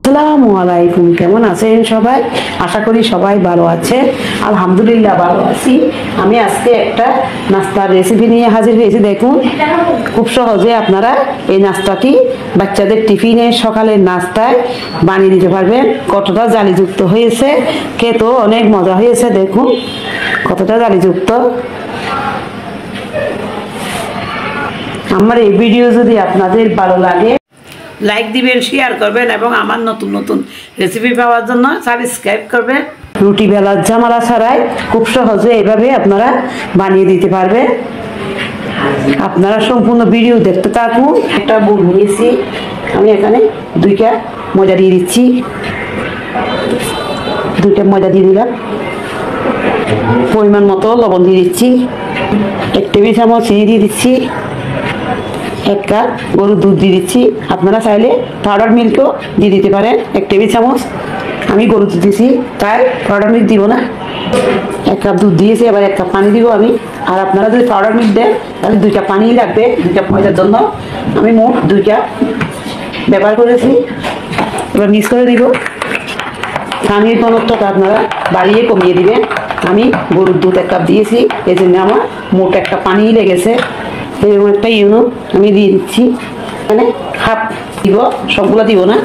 আসসালামু আলাইকুম, কেমন আছেন সবাই? আশা করি সবাই ভালো আছে। আলহামদুলিল্লাহ ভালো আছি। আমি আজকে একটা নাস্তার রেসিপি নিয়ে হাজির হয়েছি। দেখুন, খুব সহজে আপনারা এই নাস্তাটি বাচ্চাদের টিফিনে সকালের নাস্তায় বানিয়ে দিতে পারবেন। কতটা জালিযুক্ত হয়েছে, খেতেও অনেক মজা হয়েছে। দেখুন কতটা জালিযুক্ত। আমার এই ভিডিও যদি আপনাদের ভালো লাগে, লাইক দিবেন, শেয়ার করবেন এবং আমার নতুন নতুন রেসিপি পাওয়ার জন্য সাবস্ক্রাইব করবেন। রুটি বেলার ঝামেলা ছাড়াই খুব সহজে এভাবে আপনারা বানিয়ে দিতে পারবেন। আপনারা সম্পূর্ণ ভিডিও দেখতে থাকুন। একটা বুট নিয়েছি আমি, এখানে দুইটা ময়দা দিয়ে দিচ্ছি। দুইটা ময়দা দিয়ে দিলাম। পরিমাণ মতো লবণ দিয়ে দিচ্ছি। 1 টেবিল চামচ চিনি দিয়ে দিচ্ছি। 1 কাপ গরুর দুধ দিয়ে দিচ্ছি। আপনারা চাইলে পাউডার মিল্কও দিয়ে দিতে পারেন। 1 টেবিল চামচ। আমি গরুর দুধ দিয়েছি তাই পাউডার মিল্ক দিব না। 1 কাপ দুধ দিয়েছি, এবার 1 কাপ পানি দিব আমি। আর আপনারা যদি পাউডার মিল্ক দেন তাহলে 2 কাপ পানি লাগবে 2 কাপ ময়দার জন্য। আমি মোট 2 কাপ ব্যবহার করেছি। এবার মিক্স করে দিব। পানির ঘনত্বটা আপনারা বাড়িয়ে কমিয়ে দিবেন। আমি গরুর দুধ 1 কাপ দিয়েছি, এই জন্য আমার মোট 1 কাপ পানি লেগেছে। এরকম একটা ইউনো আমি দিয়ে দিচ্ছি। মানে হাফ দিব, সবগুলো দিব না।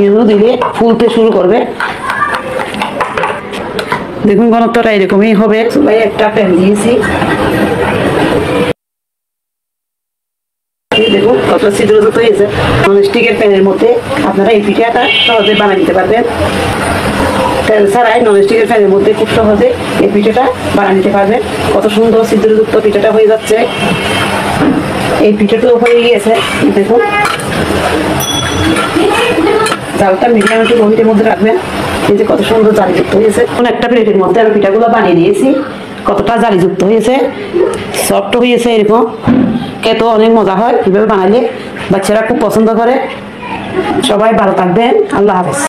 ইউনো দিলে ফুলতে শুরু করবে। দেখুন ঘনত্বটা এরকমই হবে। সবাই একটা প্যান দিয়েছি। দেখুন কত ছিদ্রযুক্ত হয়েছে। ননস্টিকের প্যানের মধ্যে আপনারা এই পিঠাটা সহজে বানিয়ে দিতে পারবেন। তেল ছাড়াই ননস্টিকের প্যানের মধ্যে খুব সহজে এই পিঠাটা বানিয়ে নিতে পারবেন। কত সুন্দর ছিদ্রযুক্ত পিঠাটা হয়ে যাচ্ছে। এই পিঠাটাও হয়ে গিয়েছে। দেখুন জালটা মিডিয়াম একটু গভীরের মধ্যে রাখবেন। এই যে কত সুন্দর জালিযুক্ত হয়েছে। কোন একটা প্লেটের মধ্যে আমি পিঠাগুলো বানিয়ে নিয়েছি। কতটা জালিযুক্ত হয়েছে, সফট হয়েছে। এরকম খেতেও অনেক মজা হয়। এভাবে বানাইলে বাচ্চারা খুব পছন্দ করে। সবাই ভালো থাকবেন। আল্লাহ হাফেজ।